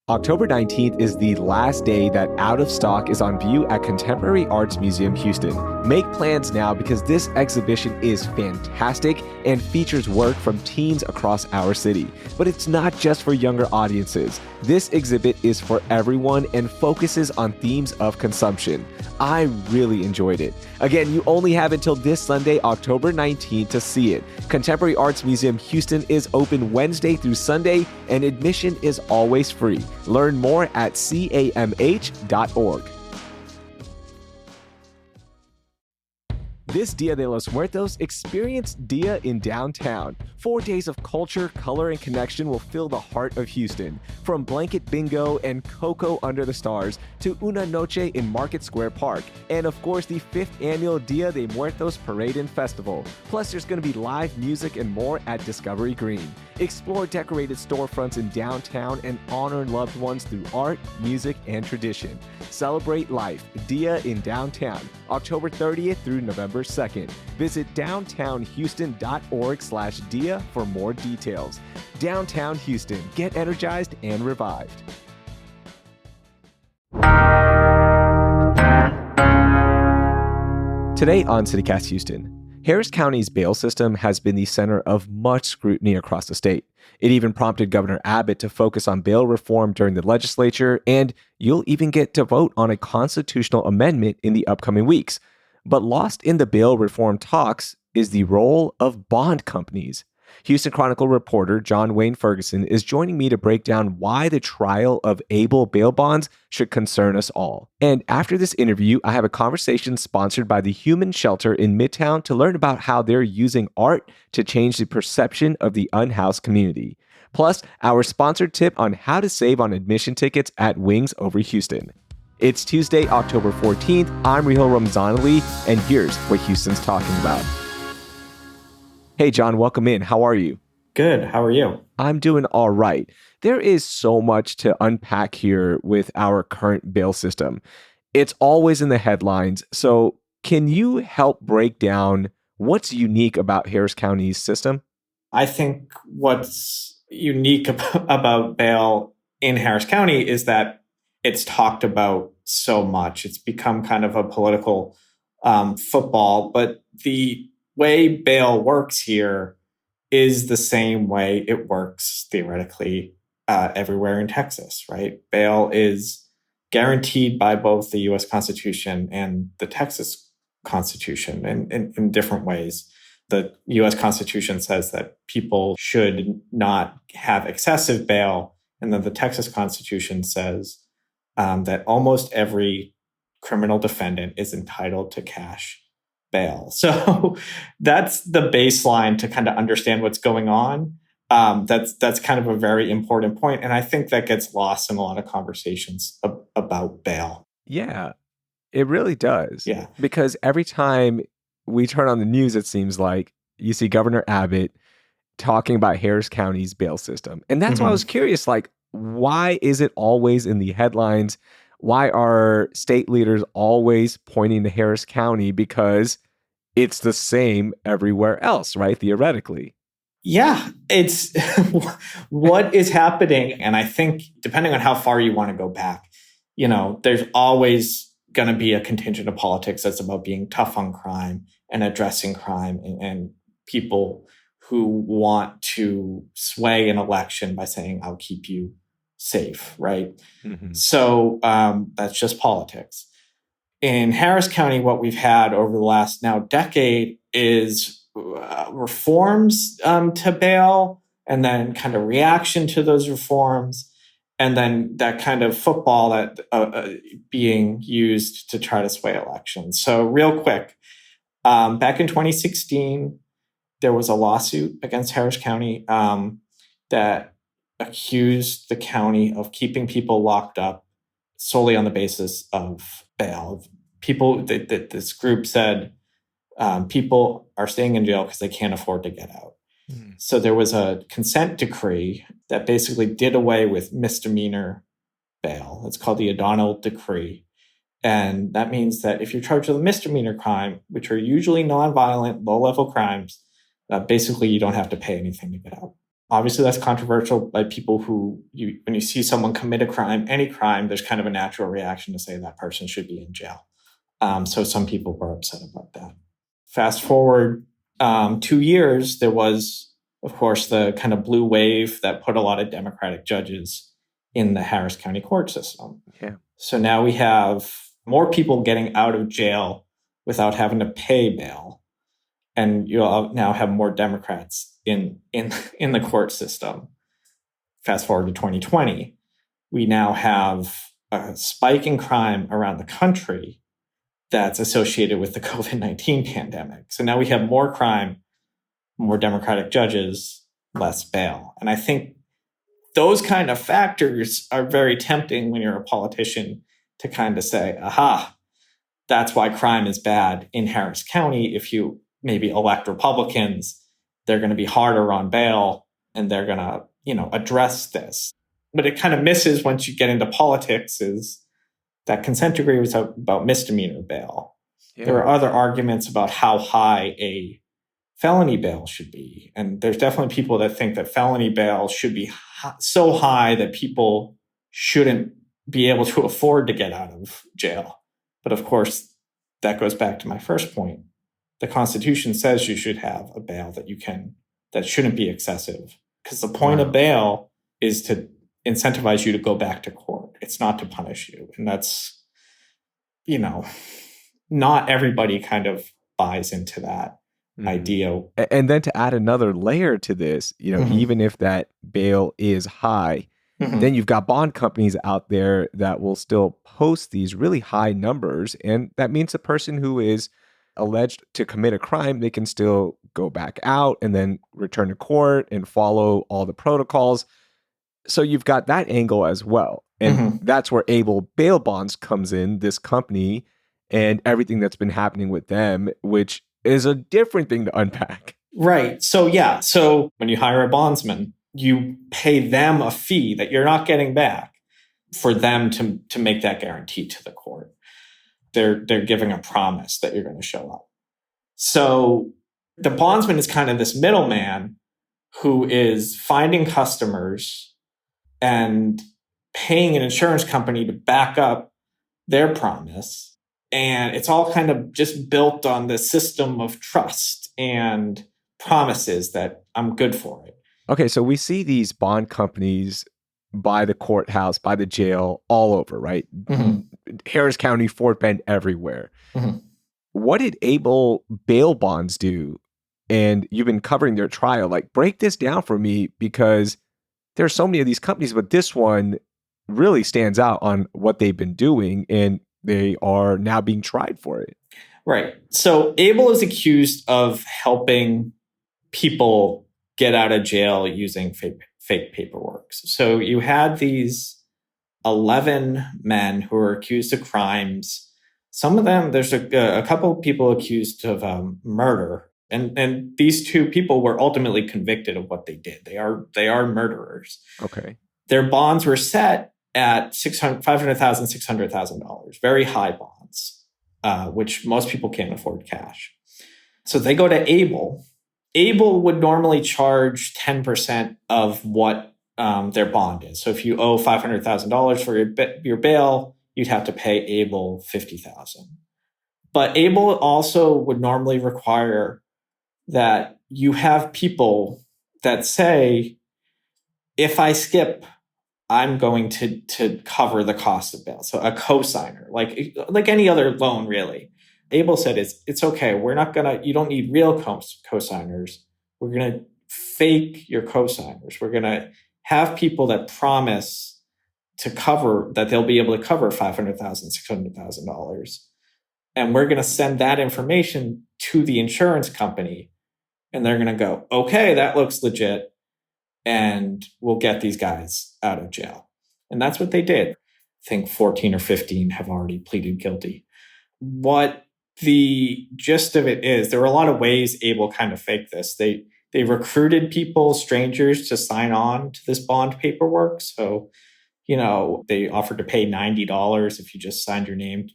October 19th is the last day that Out of Stock is on view at Contemporary Arts Museum Houston. Make plans now because this exhibition is fantastic and features work from teens across our city. But it's not just for younger audiences. This exhibit is for everyone and focuses on themes of consumption. I really enjoyed it. Again, you only have until this Sunday, October 19th to see it. Contemporary Arts Museum Houston is open Wednesday through Sunday, and admission is always free. Learn more at camh.org. This Dia de los Muertos, experience Dia in downtown. 4 days of culture, color, and connection will fill the heart of Houston. From blanket bingo and cocoa under the stars to Una Noche in Market Square Park. And of course, the 5th annual Dia de Muertos Parade and Festival. Plus, there's going to be live music and more at Discovery Green. Explore decorated storefronts in downtown and honor loved ones through art, music, and tradition. Celebrate life. Dia in downtown, October 30th through November 2nd. Visit downtownhouston.org/dia for more details. Downtown Houston, get energized and revived. Today on CityCast Houston, Harris County's bail system has been the center of much scrutiny across the state. It even prompted Governor Abbott to focus on bail reform during the legislature, and you'll even get to vote on a constitutional amendment in the upcoming weeks. But lost in the bail reform talks is the role of bond companies. Houston Chronicle reporter John Wayne Ferguson is joining me to break down why the trial of Able bail bonds should concern us all. And after this interview, I have a conversation sponsored by the Human Shelter in Midtown to learn about how they're using art to change the perception of the unhoused community. Plus, our sponsored tip on how to save on admission tickets at Wings Over Houston. It's Tuesday, October 14th. I'm Rihil Ramzanali, and here's what Houston's talking about. Hey, John, welcome in. How are you? Good. How are you? I'm doing all right. There is so much to unpack here with our current bail system. It's always in the headlines. So can you help break down what's unique about Harris County's system? I think what's unique about bail in Harris County is that it's talked about so much. It's become kind of a political football, but the way bail works here is the same way it works theoretically everywhere in Texas, right? Bail is guaranteed by both the U.S. Constitution and the Texas Constitution in different ways. The U.S. Constitution says that people should not have excessive bail, and then the Texas Constitution says that almost every criminal defendant is entitled to cash bail. So that's the baseline to kind of understand what's going on. That's kind of a very important point. And I think that gets lost in a lot of conversations about bail. Yeah, it really does. Yeah. Because every time we turn on the news, it seems like you see Governor Abbott talking about Harris County's bail system. And that's why I was curious, like, why is it always in the headlines? Why are state leaders always pointing to Harris County? Because it's the same everywhere else, right? Theoretically. Yeah, it's what is happening. And I think depending on how far you want to go back, there's always going to be a contingent of politics that's about being tough on crime and addressing crime and people who want to sway an election by saying, I'll keep you safe, right? Mm-hmm. So that's just politics. In Harris County, what we've had over the last now decade is reforms to bail, and then kind of reaction to those reforms, and then that kind of football that being used to try to sway elections. So real quick, back in 2016, there was a lawsuit against Harris County that accused the county of keeping people locked up solely on the basis of bail. People, this group said people are staying in jail because they can't afford to get out. So there was a consent decree that basically did away with misdemeanor bail. It's called the O'Donnell Decree. And that means that if you're charged with a misdemeanor crime, which are usually nonviolent, low-level crimes, basically you don't have to pay anything to get out. Obviously, that's controversial by people who, when you see someone commit a crime, any crime, there's kind of a natural reaction to say that person should be in jail. So some people were upset about that. Fast forward 2 years, there was, of course, the kind of blue wave that put a lot of Democratic judges in the Harris County court system. Yeah. So now we have more people getting out of jail without having to pay bail. And you'll now have more Democrats in the court system. Fast forward to 2020, we now have a spike in crime around the country that's associated with the COVID-19 pandemic. So now we have more crime, more Democratic judges, less bail. And I think those kind of factors are very tempting when you're a politician to kind of say, aha, that's why crime is bad in Harris County. If you maybe elect Republicans, they're going to be harder on bail and they're going to, address this. But it kind of misses once you get into politics is that consent decree was about misdemeanor bail. Yeah. There are other arguments about how high a felony bail should be. And there's definitely people that think that felony bail should be so high that people shouldn't be able to afford to get out of jail. But of course, that goes back to my first point. The Constitution says you should have a bail that shouldn't be excessive. Because the point of bail is to incentivize you to go back to court. It's not to punish you. And that's, not everybody kind of buys into that idea. And then to add another layer to this, even if that bail is high, then you've got bond companies out there that will still post these really high numbers. And that means the person who is alleged to commit a crime, they can still go back out and then return to court and follow all the protocols. So you've got that angle as well. And that's where Able Bail Bonds comes in, this company, and everything that's been happening with them, which is a different thing to unpack. Right. So when you hire a bondsman, you pay them a fee that you're not getting back for them to make that guarantee to the court. They're giving a promise that you're going to show up. So the bondsman is kind of this middleman who is finding customers and paying an insurance company to back up their promise. And it's all kind of just built on the system of trust and promises that I'm good for it. Okay, so we see these bond companies by the courthouse, by the jail, all over, right? Harris County, Fort Bend, everywhere. What did Able Bail Bonds do? And you've been covering their trial. Like, break this down for me, because there are so many of these companies, but this one really stands out on what they've been doing, and they are now being tried for it. Right. So Able is accused of helping people get out of jail using fake paperwork. So you had these 11 men who were accused of crimes. Some of them, there's a couple of people accused of murder. And these two people were ultimately convicted of what they did. They are murderers. Okay. Their bonds were set at $500,000, $600,000, very high bonds, which most people can't afford cash. So they go to Able. Able would normally charge 10% of what their bond is. So if you owe $500,000 for your bail, you'd have to pay Able $50,000. But Able also would normally require that you have people that say, if I skip, I'm going to cover the cost of bail. So a cosigner, like any other loan, really. Able said, it's okay. You don't need real cosigners. We're going to fake your cosigners. We're going to have people that promise to cover, that they'll be able to cover $500,000, $600,000. And we're going to send that information to the insurance company. And they're going to go, okay, that looks legit. And we'll get these guys out of jail. And that's what they did. I think 14 or 15 have already pleaded guilty. What the gist of it is, there were a lot of ways Able kind of faked this. They recruited people, strangers, to sign on to this bond paperwork. So, they offered to pay $90 if you just signed your name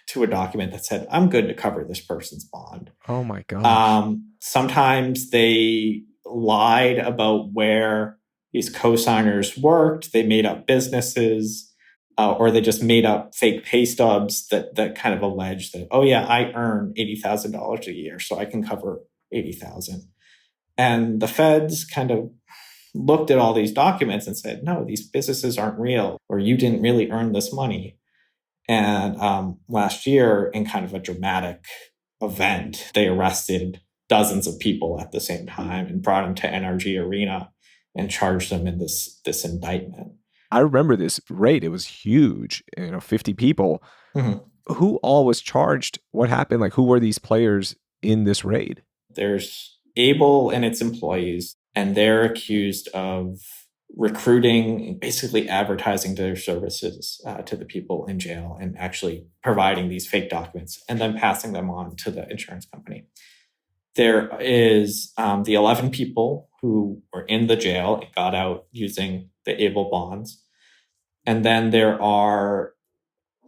to a document that said, I'm good to cover this person's bond. Oh my gosh. Sometimes they lied about where these co-signers worked. They made up businesses, or they just made up fake pay stubs that kind of allege that, oh yeah, I earn $80,000 a year, so I can cover 80,000. And the feds kind of looked at all these documents and said, no, these businesses aren't real, or you didn't really earn this money. And last year, in kind of a dramatic event, they arrested dozens of people at the same time and brought them to NRG Arena and charged them in this indictment. I remember this raid. It was huge, 50 people. Mm-hmm. Who all was charged? What happened? Like, who were these players in this raid? There's Able and its employees, and they're accused of recruiting, basically advertising their services to the people in jail and actually providing these fake documents and then passing them on to the insurance company. There is the 11 people who were in the jail and got out using the Able bonds. And then there are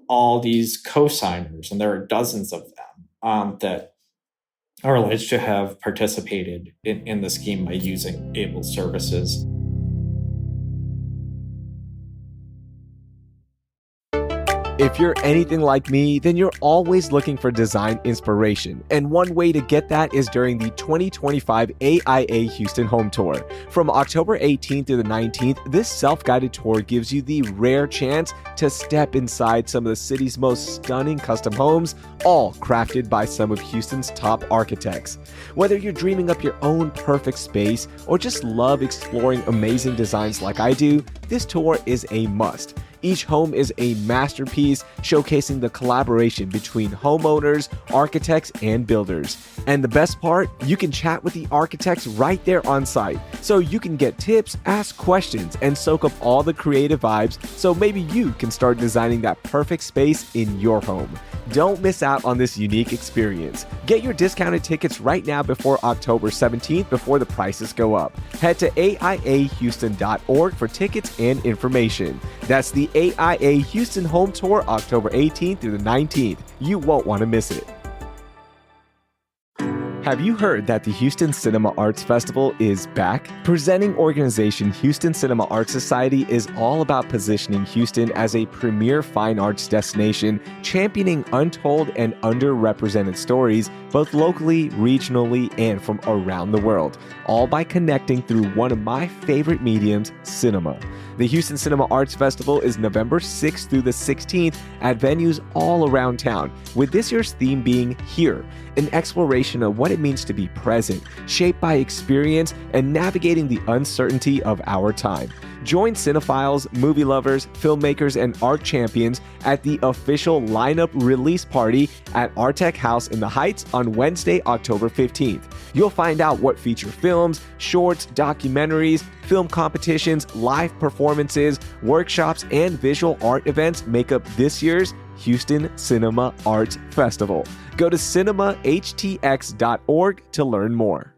all these co-signers, and there are dozens of them that are alleged to have participated in the scheme by using Able services. If you're anything like me, then you're always looking for design inspiration. And one way to get that is during the 2025 AIA Houston Home Tour. From October 18th through the 19th, this self-guided tour gives you the rare chance to step inside some of the city's most stunning custom homes, all crafted by some of Houston's top architects. Whether you're dreaming up your own perfect space or just love exploring amazing designs like I do, this tour is a must. Each home is a masterpiece, showcasing the collaboration between homeowners, architects, and builders. And the best part, you can chat with the architects right there on site, so you can get tips, ask questions, and soak up all the creative vibes, so maybe you can start designing that perfect space in your home. Don't miss out on this unique experience. Get your discounted tickets right now before October 17th before the prices go up. Head to AIAHouston.org for tickets and information. That's the AIA Houston Home Tour, October 18th through the 19th. You won't want to miss it. Have you heard that the Houston Cinema Arts Festival is back? Presenting organization Houston Cinema Arts Society is all about positioning Houston as a premier fine arts destination, championing untold and underrepresented stories, both locally, regionally, and from around the world, all by connecting through one of my favorite mediums, cinema. The Houston Cinema Arts Festival is November 6th through the 16th at venues all around town, with this year's theme being Here, an exploration of what it means to be present, shaped by experience, and navigating the uncertainty of our time. Join cinephiles, movie lovers, filmmakers, and art champions at the official lineup release party at Artec House in the Heights on Wednesday, October 15th. You'll find out what feature films, shorts, documentaries, film competitions, live performances, workshops, and visual art events make up this year's Houston Cinema Arts Festival. Go to cinemahtx.org to learn more.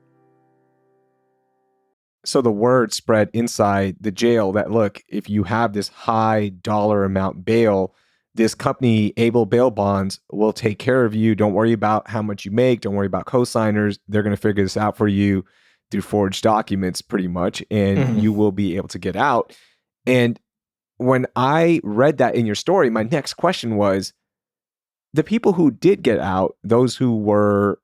So the word spread inside the jail that, look, if you have this high dollar amount bail, this company, Able Bail Bonds, will take care of you. Don't worry about how much you make. Don't worry about co-signers. They're going to figure this out for you through forged documents pretty much, and you will be able to get out. And when I read that in your story, my next question was, the people who did get out, those who were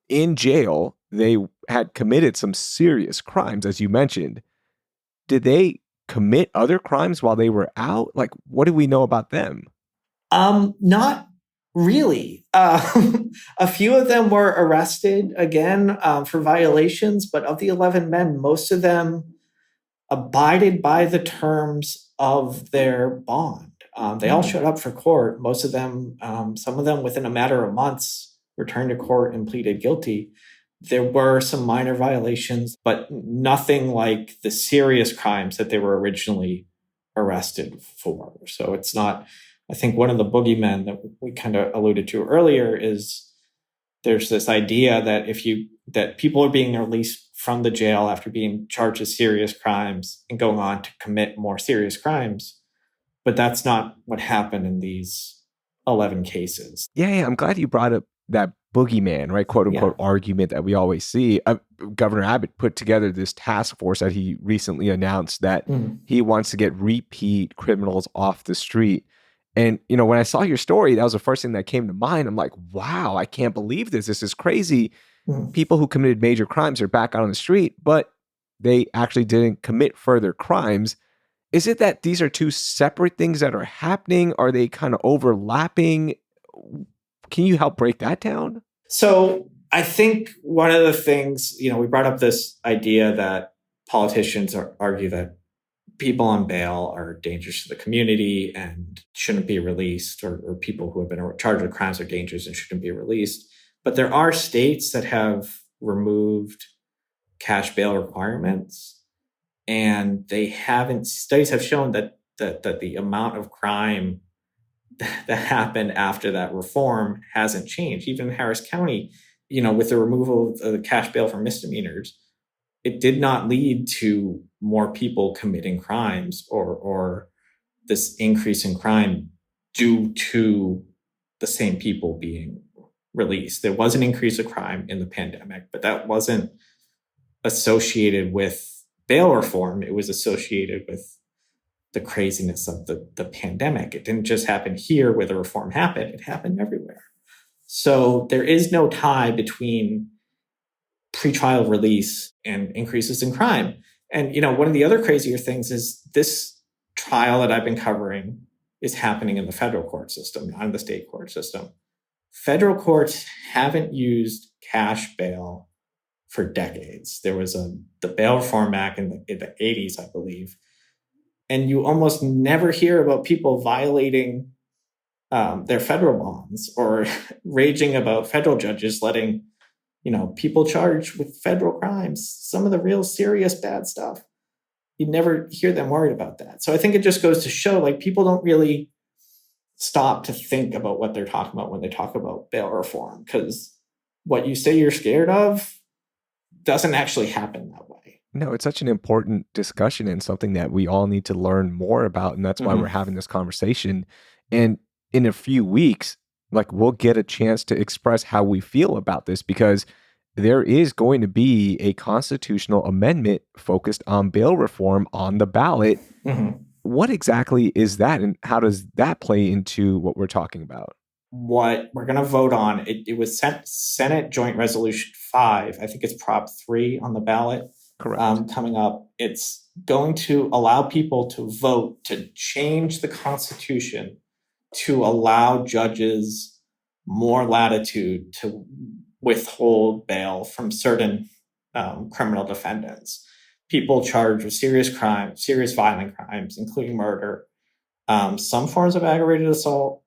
in jail, they had committed some serious crimes, as you mentioned. Did they commit other crimes while they were out? Like, what do we know about them? Not really. A few of them were arrested again for violations, but of the 11 men, most of them abided by the terms of their bond. They all showed up for court. Most of them, some of them within a matter of months, returned to court and pleaded guilty. There were some minor violations, but nothing like the serious crimes that they were originally arrested for. So it's not, I think one of the boogeymen that we kind of alluded to earlier is there's this idea that that people are being released from the jail after being charged with serious crimes and going on to commit more serious crimes. But that's not what happened in these 11 cases. Yeah, I'm glad you brought up that boogeyman, right? Quote Yeah. unquote argument that we always see. Governor Abbott put together this task force that he recently announced that he wants to get repeat criminals off the street. And, when I saw your story, that was the first thing that came to mind. I'm like, wow, I can't believe this. This is crazy. People who committed major crimes are back out on the street, but they actually didn't commit further crimes. Is it that these are two separate things that are happening? Are they kind of overlapping? Can you help break that down? So I think one of the things, we brought up this idea that politicians argue that people on bail are dangerous to the community and shouldn't be released, or people who have been charged with crimes are dangerous and shouldn't be released. But there are states that have removed cash bail requirements, and studies have shown that the amount of crime that happened after that reform hasn't changed. Even in Harris County, with the removal of the cash bail for misdemeanors, it did not lead to more people committing crimes or this increase in crime due to the same people being released. There was an increase of crime in the pandemic, but that wasn't associated with bail reform. It was associated with the craziness of the pandemic. It didn't just happen here where the reform happened. It happened everywhere. So there is no tie between pretrial release and increases in crime. And, one of the other crazier things is this trial that I've been covering is happening in the federal court system, not in the state court system. Federal courts haven't used cash bail for decades. There was the Bail Reform Act in the 80s, I believe. And you almost never hear about people violating their federal bonds or raging about federal judges letting, people charged with federal crimes, some of the real serious bad stuff. You never hear them worried about that. So I think it just goes to show, people don't really stop to think about what they're talking about when they talk about bail reform, because what you say you're scared of doesn't actually happen that way. No, it's such an important discussion and something that we all need to learn more about. And that's why we're having this conversation. And in a few weeks, we'll get a chance to express how we feel about this, because there is going to be a constitutional amendment focused on bail reform on the ballot. What exactly is that, and how does that play into what we're talking about? What we're going to vote on, it was Senate Joint Resolution 5. I think it's Prop 3 on the ballot. Correct. Coming up. It's going to allow people to vote to change the Constitution to allow judges more latitude to withhold bail from certain criminal defendants. People charged with serious crimes, serious violent crimes, including murder, some forms of aggravated assault,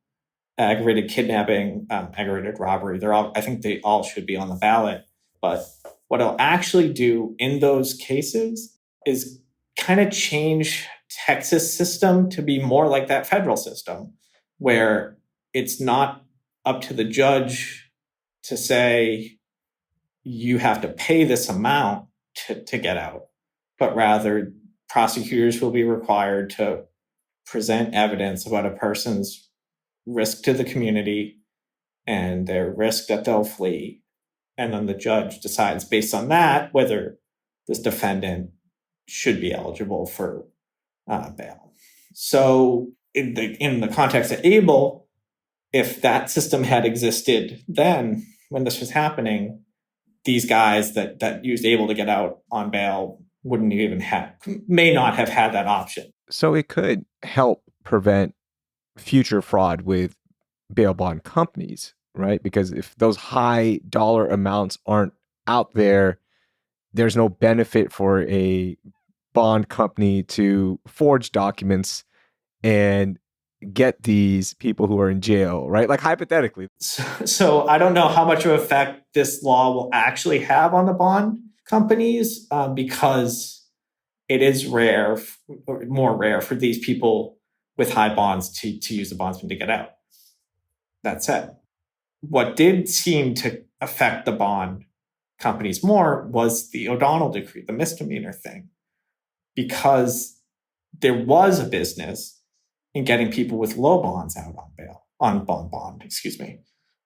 aggravated kidnapping, aggravated robbery. I think they all should be on the ballot. But what it'll actually do in those cases is kind of change Texas system to be more like that federal system, where it's not up to the judge to say you have to pay this amount to get out, but rather prosecutors will be required to present evidence about a person's risk to the community and their risk that they'll flee. And then the judge decides based on that whether this defendant should be eligible for bail. So in the context of Able, if that system had existed then when this was happening, these guys that used Able to get out on bail may not have had that option. So it could help prevent future fraud with bail bond companies, right? Because if those high dollar amounts aren't out there, there's no benefit for a bond company to forge documents and get these people who are in jail, right? Hypothetically. So I don't know how much of an effect this law will actually have on the bond companies, because it is more rare for these people with high bonds to use the bondsman to get out. That said, what did seem to affect the bond companies more was the O'Donnell decree, the misdemeanor thing, because there was a business in getting people with low bonds out on bail, on bond,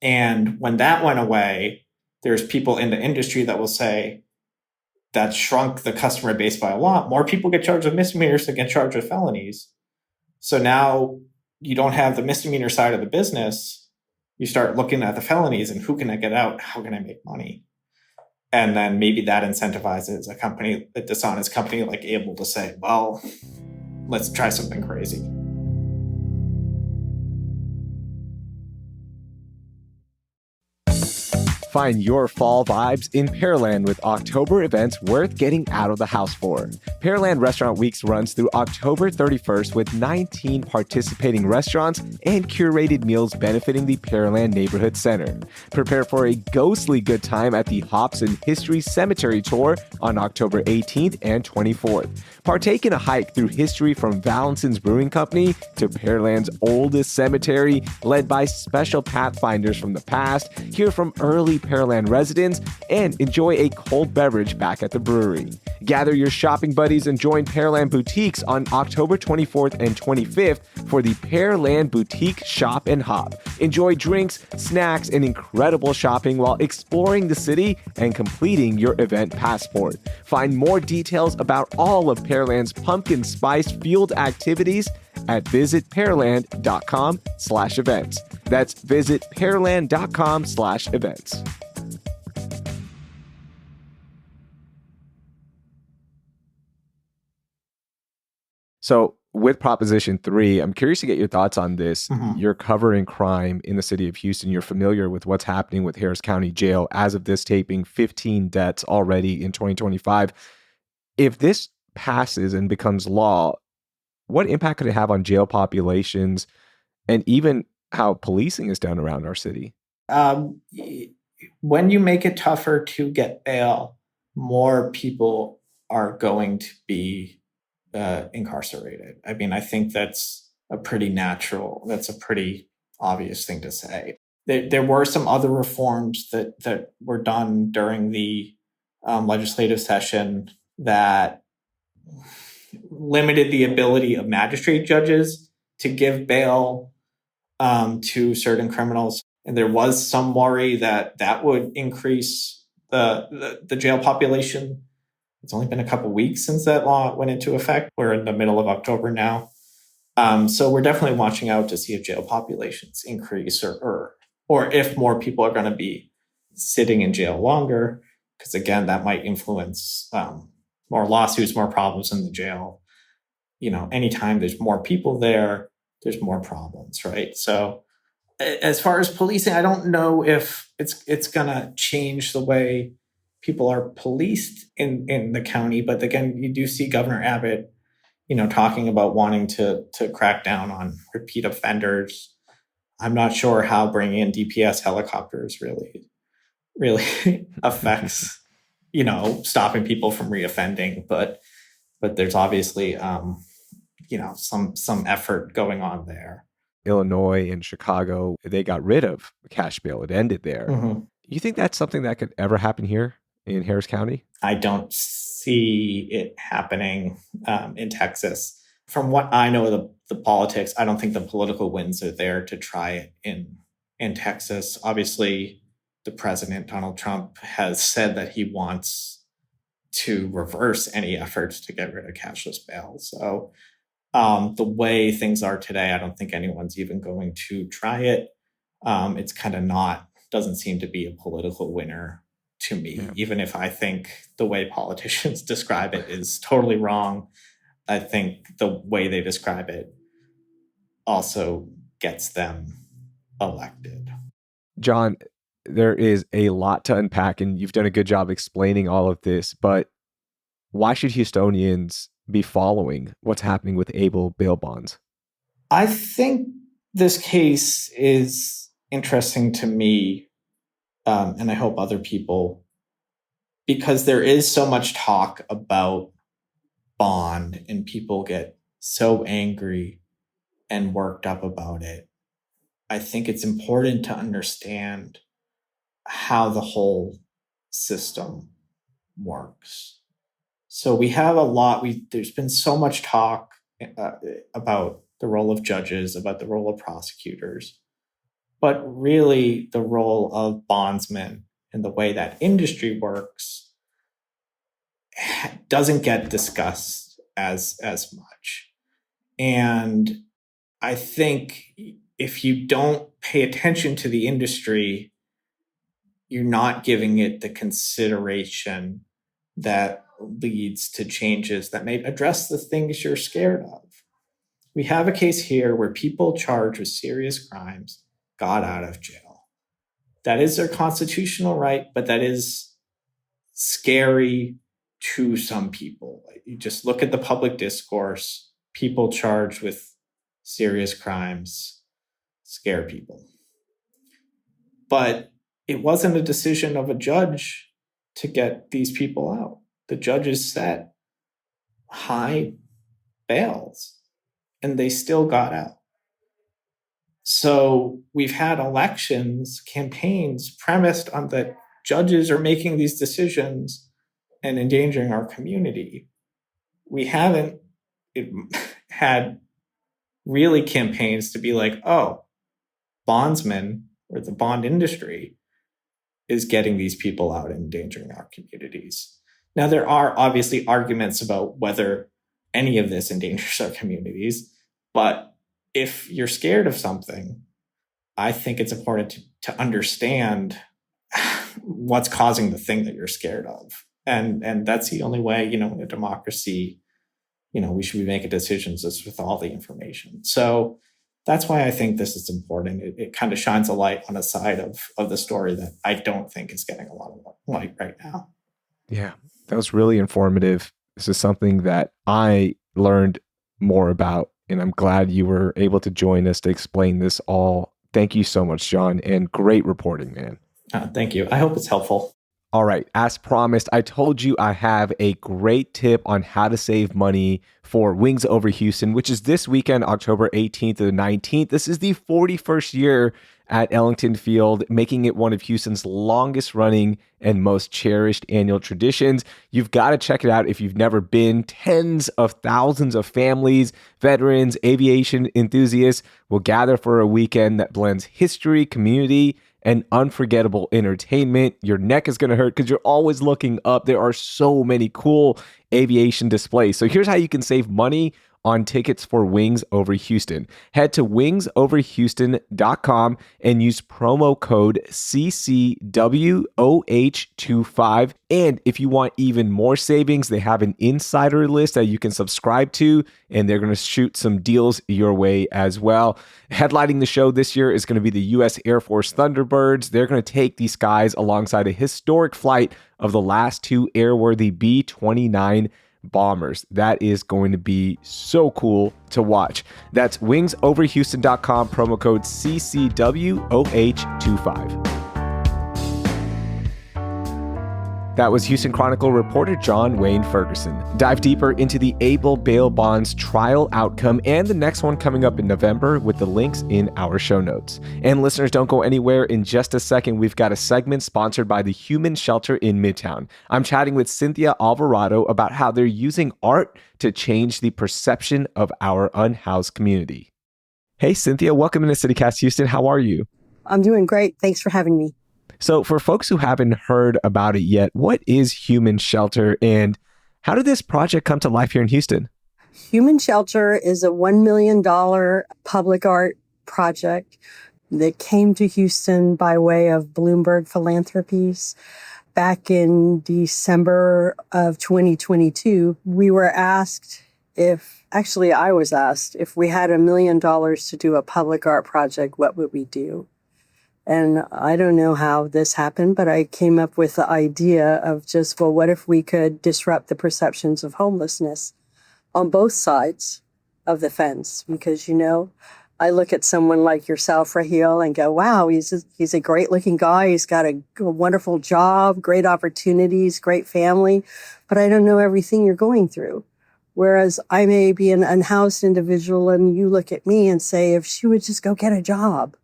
And when that went away, there's people in the industry that will say that shrunk the customer base by a lot. More people get charged with misdemeanors than get charged with felonies. So now you don't have the misdemeanor side of the business. You start looking at the felonies and who can I get out? How can I make money? And then maybe that incentivizes a company, a dishonest company like Able to say, well, let's try something crazy. Find your fall vibes in Pearland with October events worth getting out of the house for. Pearland Restaurant Weeks runs through October 31st with 19 participating restaurants and curated meals benefiting the Pearland Neighborhood Center. Prepare for a ghostly good time at the Hobson History Cemetery Tour on October 18th and 24th. Partake in a hike through history from Valentin's Brewing Company to Pearland's oldest cemetery, led by special pathfinders from the past. Hear from early Pearland residents, and enjoy a cold beverage back at the brewery. Gather your shopping buddies and join Pearland Boutiques on October 24th and 25th for the Pearland Boutique Shop and Hop. Enjoy drinks, snacks, and incredible shopping while exploring the city and completing your event passport. Find more details about all of Pearland's pumpkin spice fueled activities at visitpearland.com/events. That's visitpearland.com/events. So with Proposition 3, I'm curious to get your thoughts on this. You're covering crime in the city of Houston. You're familiar with what's happening with Harris County Jail. As of this taping, 15 deaths already in 2025. If this passes and becomes law, what impact could it have on jail populations and even how policing is done around our city? When you make it tougher to get bail, more people are going to be incarcerated. I mean, I think that's a pretty obvious thing to say. There were some other reforms that were done during the legislative session that limited the ability of magistrate judges to give bail to certain criminals. And there was some worry that would increase the jail population. It's only been a couple of weeks since that law went into effect. We're in the middle of October now. So we're definitely watching out to see if jail populations increase or if more people are going to be sitting in jail longer, because again, that might influence more lawsuits, more problems in the jail. You know, anytime there's more people there, there's more problems, right? So as far as policing, I don't know if it's going to change the way people are policed in the county. But again, you do see Governor Abbott, talking about wanting to crack down on repeat offenders. I'm not sure how bringing in DPS helicopters really affects, stopping people from reoffending. But there's obviously, some effort going on there. Illinois and Chicago, they got rid of cash bail. It ended there. You think that's something that could ever happen here in Harris County? I don't see it happening in Texas. From what I know of the politics, I don't think the political winds are there to try it in Texas. Obviously, the president, Donald Trump, has said that he wants to reverse any efforts to get rid of cashless bail. So the way things are today, I don't think anyone's even going to try it. It's kind of doesn't seem to be a political winner to me, even if I think the way politicians describe it is totally wrong. I think the way they describe it also gets them elected. John, there is a lot to unpack, and you've done a good job explaining all of this, but why should Houstonians be following what's happening with Able bail bonds? I think this case is interesting to me, and I hope other people, because there is so much talk about bond and people get so angry and worked up about it. I think it's important to understand how the whole system works. So we have there's been so much talk about the role of judges, about the role of prosecutors. But really, the role of bondsmen and the way that industry works doesn't get discussed as much. And I think if you don't pay attention to the industry, you're not giving it the consideration that leads to changes that may address the things you're scared of. We have a case here where people charged with serious crimes got out of jail. That is their constitutional right, but that is scary to some people. You just look at the public discourse, people charged with serious crimes scare people. But it wasn't a decision of a judge to get these people out. The judges set high bails and they still got out. So we've had elections, campaigns premised on that judges are making these decisions and endangering our community. We haven't had really campaigns to be like, oh, bondsmen or the bond industry is getting these people out and endangering our communities. Now, there are obviously arguments about whether any of this endangers our communities, but if you're scared of something, I think it's important to understand what's causing the thing that you're scared of. And that's the only way, in a democracy, we should be making decisions is with all the information. So that's why I think this is important. It kind of shines a light on a side of the story that I don't think is getting a lot of light right now. Yeah, that was really informative. This is something that I learned more about, and I'm glad you were able to join us to explain this all. Thank you so much, John, and great reporting, man. Thank you. I hope it's helpful. All right, as promised, I told you I have a great tip on how to save money for Wings Over Houston, which is this weekend, October 18th to the 19th. This is the 41st year at Ellington Field, making it one of Houston's longest running and most cherished annual traditions. You've got to check it out if you've never been. Tens of thousands of families, veterans, aviation enthusiasts will gather for a weekend that blends history, community, and unforgettable entertainment. Your neck is going to hurt because you're always looking up. There are so many cool aviation displays. So here's how you can save money on tickets for Wings Over Houston. Head to wingsoverhouston.com and use promo code CCWOH25. And if you want even more savings, they have an insider list that you can subscribe to, and they're going to shoot some deals your way as well. Headlining the show this year is going to be the U.S. Air Force Thunderbirds. They're going to take these skies alongside a historic flight of the last two airworthy B-29 bombers. That is going to be so cool to watch. That's wingsoverhouston.com, promo code CCWOH25. That was Houston Chronicle reporter John Wayne Ferguson. Dive deeper into the Able bail bonds trial outcome and the next one coming up in November with the links in our show notes. And listeners, don't go anywhere. In just a second, we've got a segment sponsored by the Human Shelter in Midtown. I'm chatting with Cynthia Alvarado about how they're using art to change the perception of our unhoused community. Hey, Cynthia, welcome to CityCast Houston. How are you? I'm doing great. Thanks for having me. So for folks who haven't heard about it yet, what is Human Shelter and how did this project come to life here in Houston? Human Shelter is a $1 million public art project that came to Houston by way of Bloomberg Philanthropies. Back in December of 2022, we were asked I was asked if we had $1 million to do a public art project, what would we do? And I don't know how this happened, but I came up with the idea of what if we could disrupt the perceptions of homelessness on both sides of the fence? Because, I look at someone like yourself, Raheel, and go, wow, he's a great looking guy. He's got a wonderful job, great opportunities, great family, but I don't know everything you're going through. Whereas I may be an unhoused individual and you look at me and say, if she would just go get a job,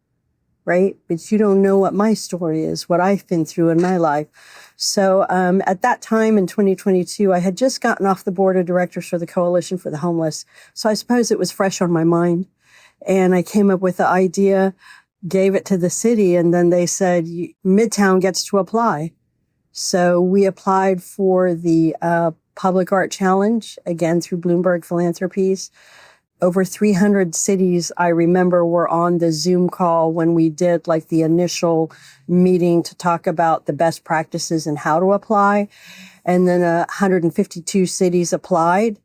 right? But you don't know what my story is, what I've been through in my life. So at that time in 2022, I had just gotten off the board of directors for the Coalition for the Homeless. So I suppose it was fresh on my mind. And I came up with the idea gave it to the city, and then they said, Midtown gets to apply. So we applied for the Public Art Challenge, again, through Bloomberg Philanthropies. Over 300 cities, I remember, were on the Zoom call when we did like the initial meeting to talk about the best practices and how to apply. And then 152 cities applied,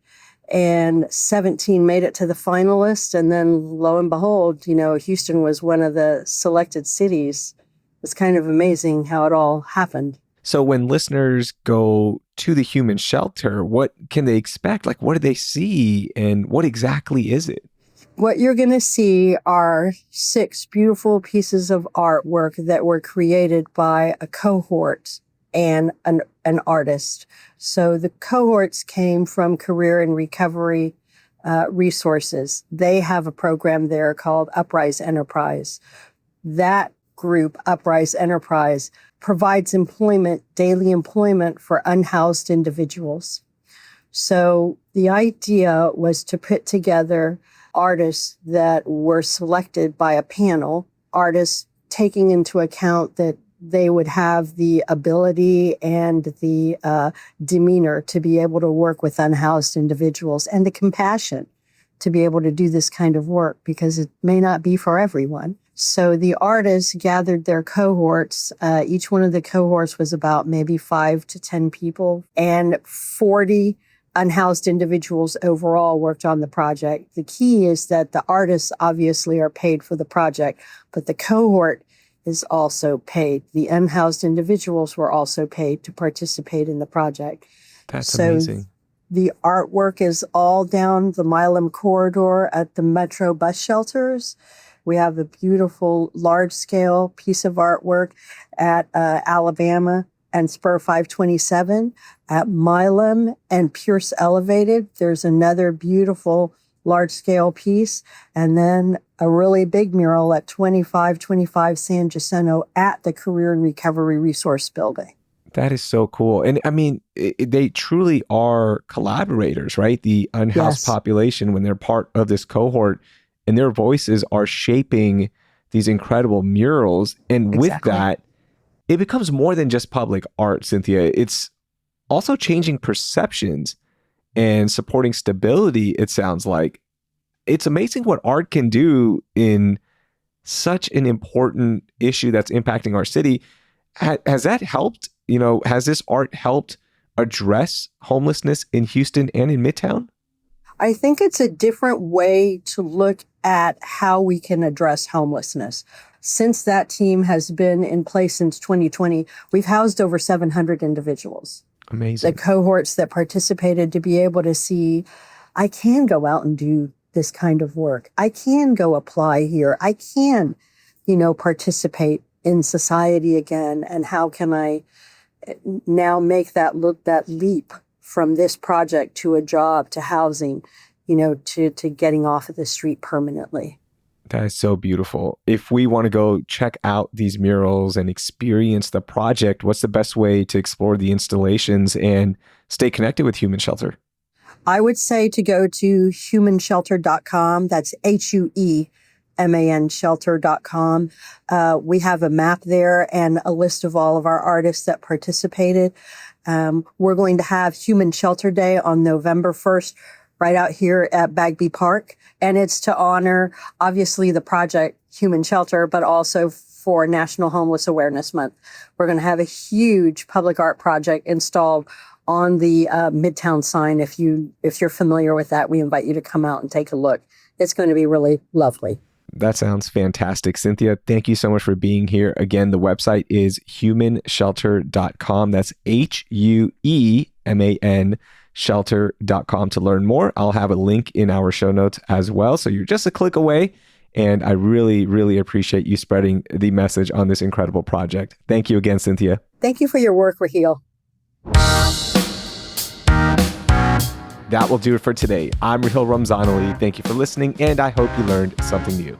and 17 made it to the finalists. And then lo and behold, Houston was one of the selected cities. It's kind of amazing how it all happened. So when listeners go to the human shelter, what can they expect? Like, what do they see, and what exactly is it? What you're going to see are 6 beautiful pieces of artwork that were created by a cohort and an artist. So the cohorts came from Career and Recovery Resources. They have a program there called Uprise Enterprise. That group, Uprise Enterprise, provides employment, daily employment for unhoused individuals. So the idea was to put together artists that were selected by a panel, artists taking into account that they would have the ability and the demeanor to be able to work with unhoused individuals, and the compassion to be able to do this kind of work, because it may not be for everyone. So the artists gathered their cohorts. Each one of the cohorts was about maybe 5 to 10 people, and 40 unhoused individuals overall worked on the project. The key is that the artists obviously are paid for the project, but the cohort is also paid. The unhoused individuals were also paid to participate in the project. That's amazing. The artwork is all down the Milam corridor at the Metro bus shelters. We have a beautiful large-scale piece of artwork at Alabama and Spur 527. At Milam and Pierce Elevated, there's another beautiful large-scale piece. And then a really big mural at 2525 San Jacinto at the Career and Recovery Resource Building. That is so cool. And I mean, they truly are collaborators, right? The unhoused population, when they're part of this cohort, and their voices are shaping these incredible murals. And with that, it becomes more than just public art, Cynthia. It's also changing perceptions and supporting stability, it sounds like. It's amazing what art can do in such an important issue that's impacting our city. Has that helped? Has this art helped address homelessness in Houston and in Midtown? I think it's a different way to look at how we can address homelessness. Since that team has been in place since 2020, we've housed over 700 individuals. Amazing. The cohorts that participated to be able to see, I can go out and do this kind of work. I can go apply here. I can, participate in society again. And how can I now make that leap from this project to a job, to housing, to getting off of the street permanently. That is so beautiful. If we want to go check out these murals and experience the project, what's the best way to explore the installations and stay connected with Human Shelter? I would say to go to humanshelter.com. That's HUEMAN shelter.com. We have a map there and a list of all of our artists that participated. We're going to have Human Shelter Day on November 1st, right out here at Bagby Park. And it's to honor, obviously, the project Human Shelter, but also for National Homeless Awareness Month. We're going to have a huge public art project installed on the Midtown sign. If you're familiar with that, we invite you to come out and take a look. It's going to be really lovely. That sounds fantastic. Cynthia, thank you so much for being here. Again, the website is humanshelter.com. That's HUEMAN shelter.com to learn more. I'll have a link in our show notes as well. So you're just a click away. And I really, really appreciate you spreading the message on this incredible project. Thank you again, Cynthia. Thank you for your work, Raheel. That will do it for today. I'm Raheel Ramzanali. Thank you for listening, and I hope you learned something new.